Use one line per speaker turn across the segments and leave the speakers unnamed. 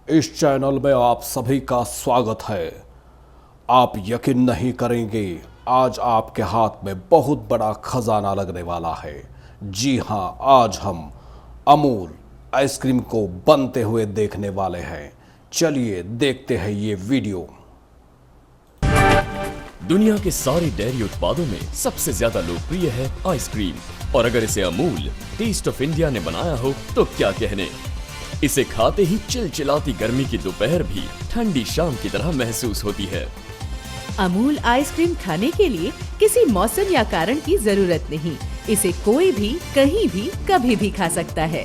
इस चैनल में आप सभी का स्वागत है। आप यकीन नहीं करेंगे, आज आपके हाथ में बहुत बड़ा खजाना लगने वाला है। जी हाँ, आज हम अमूल आइसक्रीम को बनते हुए देखने वाले हैं। चलिए देखते हैं ये वीडियो।
दुनिया के सारे डेयरी उत्पादों में सबसे ज्यादा लोकप्रिय है आइसक्रीम, और अगर इसे अमूल टेस्ट ऑफ इंडिया ने बनाया हो तो क्या कहने। इसे खाते ही चिलचिलाती गर्मी की दोपहर भी ठंडी शाम की तरह महसूस होती है।
अमूल आइसक्रीम खाने के लिए किसी मौसम या कारण की जरूरत नहीं। इसे कोई भी कहीं भी कभी भी खा सकता है।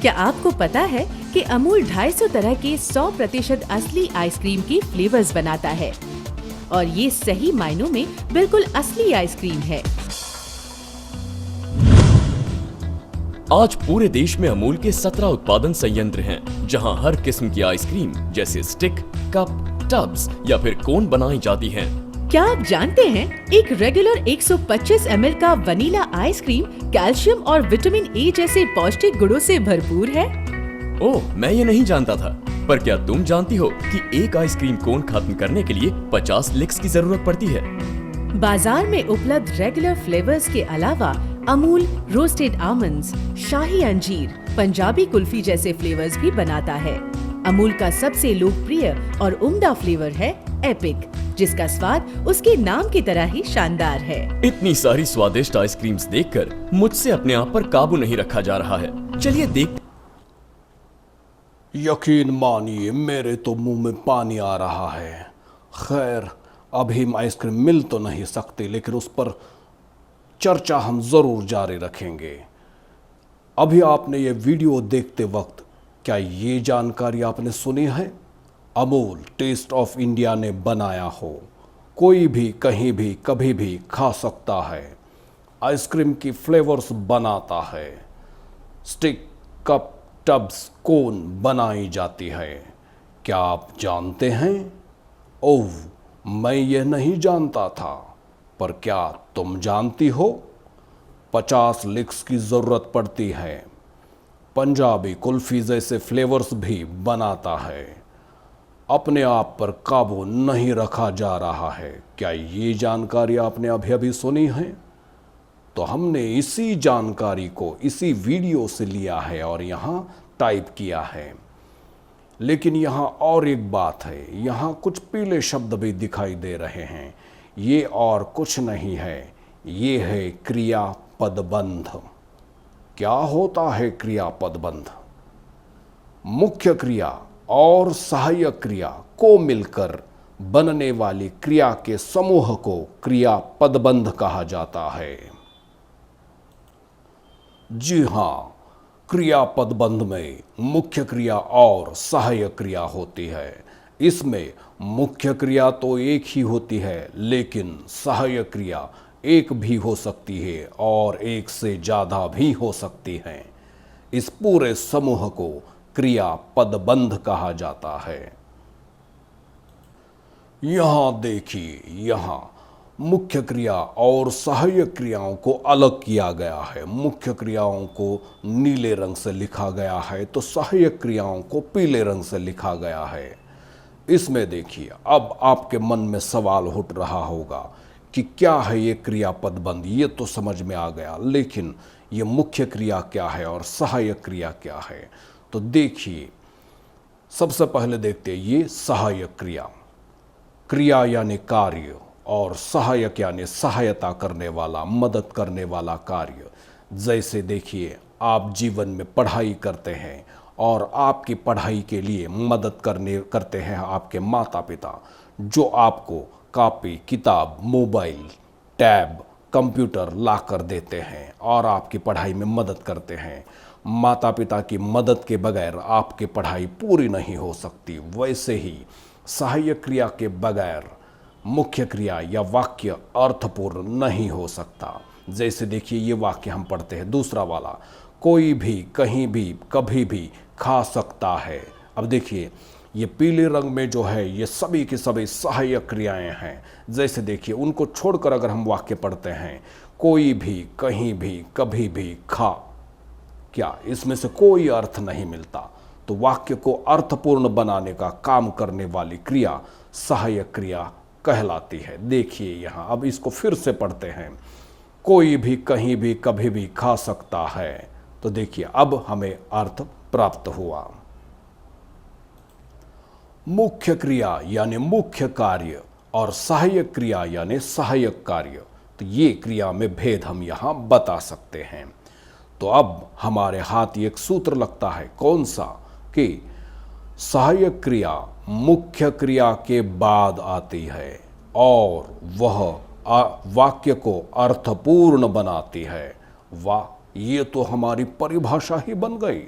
क्या आपको पता है कि अमूल 250 तरह के 100% असली आइसक्रीम के फ्लेवर्स बनाता है, और ये सही मायनों में बिल्कुल असली आइसक्रीम है।
आज पूरे देश में अमूल के 17 उत्पादन संयंत्र हैं, जहां हर किस्म की आइसक्रीम जैसे स्टिक, कप, टब्स या फिर कोन बनाई जाती हैं।
क्या आप जानते हैं, एक रेगुलर 125 ml का वनीला आइसक्रीम कैल्शियम और विटामिन ए जैसे पौष्टिक गुणों से भरपूर है।
ओह, मैं ये नहीं जानता था। पर क्या तुम जानती हो कि एक आइसक्रीम कोन खत्म करने के लिए 50 लिक्स की जरूरत पड़ती है?
बाजार में उपलब्ध रेगुलर फ्लेवर्स के अलावा अमूल रोस्टेड आमंड्स, शाही अंजीर, पंजाबी कुल्फी जैसे फ्लेवर्स भी बनाता है। अमूल का सबसे लोकप्रिय और उम्दा फ्लेवर है एपिक, जिसका स्वाद उसके नाम की तरह ही शानदार है।
इतनी सारी स्वादिष्ट आइसक्रीम्स देखकर मुझसे अपने आप पर काबू नहीं रखा जा रहा है। चलिए देख।
यकीन मानिए, मेरे तो मुंह में पानी आ रहा है। खैर, अभी हम आइसक्रीम मिल तो नहीं सकती, लेकिन उस पर चर्चा हम ज़रूर जारी रखेंगे। अभी आपने ये वीडियो देखते वक्त क्या ये जानकारी आपने सुनी है? अमूल टेस्ट ऑफ इंडिया ने बनाया हो, कोई भी कहीं भी कभी भी खा सकता है। आइसक्रीम की फ्लेवर्स बनाता है। स्टिक, कप, टब्स, कोन बनाई जाती है। क्या आप जानते हैं? ओह, मैं ये नहीं जानता था। पर क्या तुम जानती हो? 50 लिक्स की ज़रूरत पड़ती है। पंजाबी कुल्फी जैसे फ्लेवर्स भी बनाता है। अपने आप पर काबू नहीं रखा जा रहा है। क्या ये जानकारी आपने अभी अभी सुनी है? तो हमने इसी जानकारी को इसी वीडियो से लिया है और यहाँ टाइप किया है। लेकिन यहाँ और एक बात है, यहाँ कुछ पीले शब्द भी दिखाई दे रहे हैं। ये और कुछ नहीं है, ये है क्रियापदबंध। क्या होता है क्रियापदबंध? मुख्य क्रिया और सहायक क्रिया को मिलकर बनने वाली क्रिया के समूह को क्रियापदबंध कहा जाता है। जी हाँ, क्रियापदबंध में मुख्य क्रिया और सहायक क्रिया होती है। इसमें मुख्य क्रिया तो एक ही होती है, लेकिन सहायक क्रिया एक भी हो सकती है और एक से ज़्यादा भी हो सकती है। इस पूरे समूह को क्रियापदबंध कहा जाता है। यहाँ देखिए, यहाँ मुख्य क्रिया और सहायक क्रियाओं को अलग किया गया है। मुख्य क्रियाओं को नीले रंग से लिखा गया है, तो सहायक क्रियाओं को पीले रंग से लिखा गया है। इसमें देखिए, अब आपके मन में सवाल उठ रहा होगा कि क्या है ये क्रियापदबंध। ये तो समझ में आ गया, लेकिन ये मुख्य क्रिया क्या है और सहायक क्रिया क्या है? तो देखिए, सबसे पहले देखते हैं ये सहायक क्रिया। क्रिया यानी कार्य और सहायक यानी सहायता करने वाला, मदद करने वाला कार्य। जैसे देखिए, आप जीवन में पढ़ाई करते हैं और आपकी पढ़ाई के लिए मदद करते हैं आपके माता पिता, जो आपको कॉपी, किताब, मोबाइल, टैब, कंप्यूटर ला कर देते हैं और आपकी पढ़ाई में मदद करते हैं। माता पिता की मदद के बगैर आपकी पढ़ाई पूरी नहीं हो सकती। वैसे ही सहायक क्रिया के बगैर मुख्य क्रिया या वाक्य अर्थपूर्ण नहीं हो सकता। जैसे देखिए, ये वाक्य हम पढ़ते हैं, दूसरा वाला, कोई भी कहीं भी कभी भी खा सकता है। अब देखिए, ये पीले रंग में जो है, ये सभी की सभी सहायक क्रियाएं हैं। जैसे देखिए, उनको छोड़कर अगर हम वाक्य पढ़ते हैं, कोई भी कहीं भी कभी भी खा, क्या इसमें से कोई अर्थ नहीं मिलता। तो वाक्य को अर्थपूर्ण बनाने का काम करने वाली क्रिया सहायक क्रिया कहलाती है। देखिए यहाँ, अब इसको फिर से पढ़ते हैं। कोई भी कहीं भी कभी भी खा सकता है। तो देखिए अब हमें अर्थ प्राप्त हुआ। मुख्य क्रिया यानी मुख्य कार्य और सहायक क्रिया यानी सहायक कार्य, तो ये क्रिया में भेद हम यहां बता सकते हैं। तो अब हमारे हाथ एक सूत्र लगता है, कौन सा, कि सहायक क्रिया मुख्य क्रिया के बाद आती है और वह वाक्य को अर्थपूर्ण बनाती है। वाह, ये तो हमारी परिभाषा ही बन गई।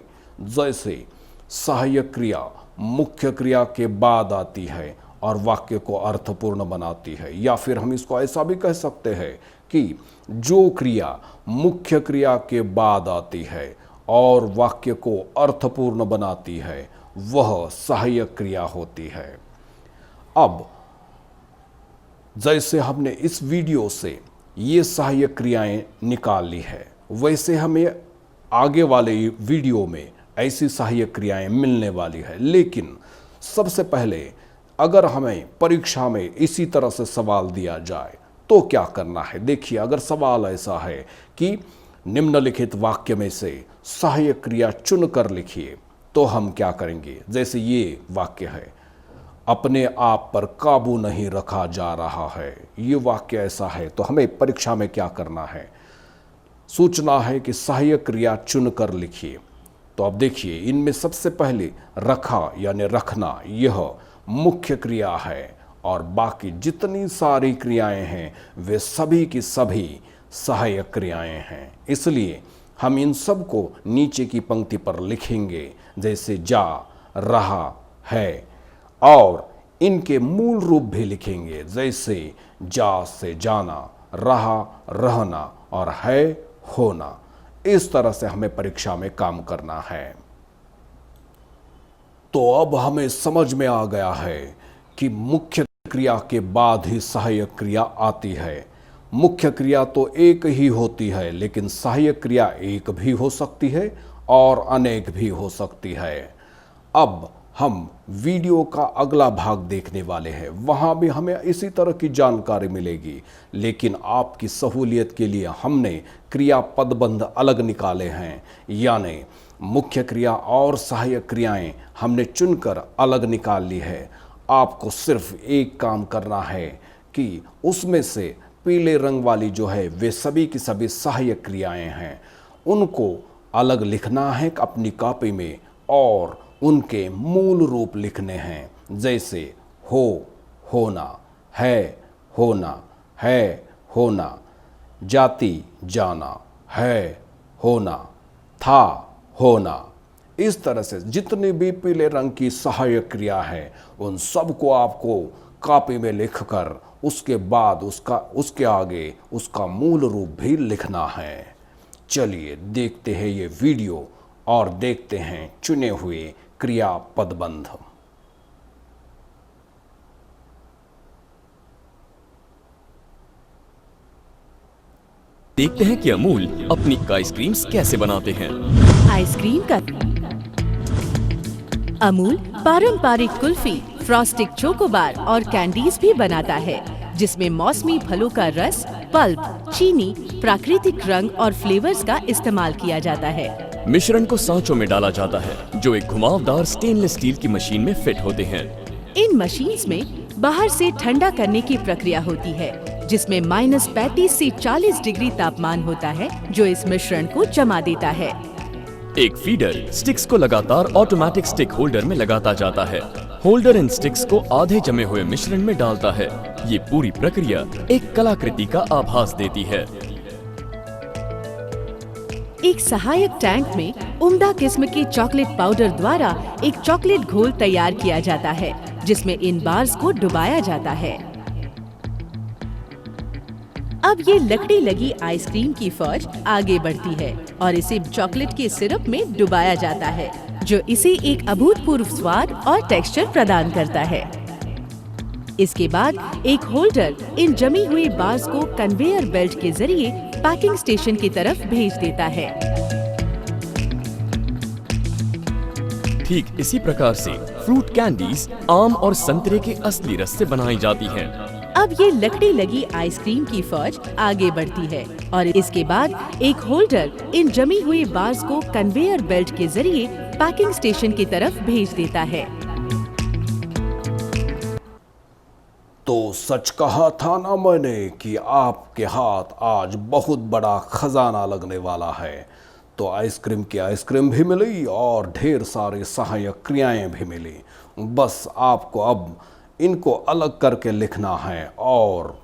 जैसे सहायक क्रिया मुख्य क्रिया के बाद आती है और वाक्य को अर्थपूर्ण बनाती है, या फिर हम इसको ऐसा भी कह सकते हैं कि जो क्रिया मुख्य क्रिया के बाद आती है और वाक्य को अर्थपूर्ण बनाती है वह सहायक क्रिया होती है। अब जैसे हमने इस वीडियो से ये सहायक क्रियाएं निकाल ली है, वैसे हमें आगे वाले वीडियो में ऐसी सहायक क्रियाएं मिलने वाली है। लेकिन सबसे पहले अगर हमें परीक्षा में इसी तरह से सवाल दिया जाए तो क्या करना है। देखिए, अगर सवाल ऐसा है कि निम्नलिखित वाक्य में से सहायक क्रिया चुनकर लिखिए, तो हम क्या करेंगे। जैसे ये वाक्य है, अपने आप पर काबू नहीं रखा जा रहा है, ये वाक्य ऐसा है, तो हमें परीक्षा में क्या करना है, सूचना है कि सहायक क्रिया चुनकर लिखिए। तो अब देखिए, इनमें सबसे पहले रखा यानी रखना, यह मुख्य क्रिया है और बाकी जितनी सारी क्रियाएं हैं वे सभी की सभी सहायक क्रियाएं हैं। इसलिए हम इन सब को नीचे की पंक्ति पर लिखेंगे, जैसे जा, रहा, है, और इनके मूल रूप भी लिखेंगे, जैसे जा से जाना, रहा रहना और है होना। इस तरह से हमें परीक्षा में काम करना है। तो अब हमें समझ में आ गया है कि मुख्य क्रिया के बाद ही सहायक क्रिया आती है। मुख्य क्रिया तो एक ही होती है, लेकिन सहायक क्रिया एक भी हो सकती है और अनेक भी हो सकती है। अब हम वीडियो का अगला भाग देखने वाले हैं, वहाँ भी हमें इसी तरह की जानकारी मिलेगी, लेकिन आपकी सहूलियत के लिए हमने क्रिया पदबंध अलग निकाले हैं, यानी मुख्य क्रिया और सहायक क्रियाएं हमने चुनकर अलग निकाल ली है। आपको सिर्फ एक काम करना है कि उसमें से पीले रंग वाली जो है वे सभी की सभी सहायक क्रियाएं हैं, उनको अलग लिखना है अपनी कॉपी में और उनके मूल रूप लिखने हैं, जैसे हो, होना, है होना, जाति, जाना, है होना, था होना। इस तरह से जितनी भी पीले रंग की सहायक क्रिया है उन सबको आपको कॉपी में लिखकर उसके बाद उसके आगे उसका मूल रूप भी लिखना है। चलिए देखते हैं ये वीडियो और देखते हैं चुने हुए क्रिया पदबंध।
देखते हैं कि अमूल अपनी आइसक्रीम्स कैसे बनाते हैं।
आइसक्रीम का अमूल पारंपरिक कुल्फी, फ्रॉस्टिक चोकोबार और कैंडीज भी बनाता है, जिसमें मौसमी फलों का रस, पल्प, चीनी, प्राकृतिक रंग और फ्लेवर्स का इस्तेमाल किया जाता है।
मिश्रण को सांचों में डाला जाता है, जो एक घुमावदार स्टेनलेस स्टील की मशीन में फिट होते हैं।
इन मशीन्स में बाहर से ठंडा करने की प्रक्रिया होती है, जिसमें -35 से 40 डिग्री तापमान होता है, जो इस मिश्रण को जमा देता है।
एक फीडर स्टिक्स को लगातार ऑटोमेटिक स्टिक होल्डर में लगाता जाता है। होल्डर इन स्टिक्स को आधे जमे हुए मिश्रण में डालता है। ये पूरी प्रक्रिया एक कलाकृति का आभास देती है।
एक सहायक टैंक में उम्दा किस्म के चॉकलेट पाउडर द्वारा एक चॉकलेट घोल तैयार किया जाता है, जिसमें इन बार्स को डुबाया जाता है। अब ये लकड़ी लगी आइसक्रीम की फौज आगे बढ़ती है और इसे चॉकलेट के सिरप में डुबाया जाता है, जो इसे एक अभूतपूर्व स्वाद और टेक्सचर प्रदान करता है। इसके बाद एक होल्डर इन जमी हुई बार्स को कन्वेयर बेल्ट के जरिए पैकिंग स्टेशन की तरफ भेज देता है।
ठीक इसी प्रकार से फ्रूट कैंडीज आम और संतरे के असली रस से बनाई जाती हैं।
अब ये लकड़ी लगी आइसक्रीम की फौज आगे बढ़ती है और इसके बाद एक होल्डर इन जमी हुई बार्स को कन्वेयर बेल्ट के जरिए पैकिंग स्टेशन की तरफ भेज देता है।
तो सच कहा था ना मैंने कि आपके हाथ आज बहुत बड़ा खजाना लगने वाला है। तो आइसक्रीम की आइसक्रीम भी मिली और ढेर सारी सहायक क्रियाएं भी मिली। बस आपको अब इनको अलग करके लिखना है और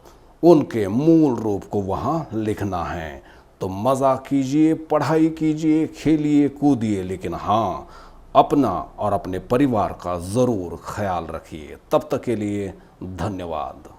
उनके मूल रूप को वहाँ लिखना है। तो मज़ा कीजिए, पढ़ाई कीजिए, खेलिए कूदिए, लेकिन हाँ, अपना और अपने परिवार का ज़रूर ख्याल रखिए। तब तक के लिए धन्यवाद।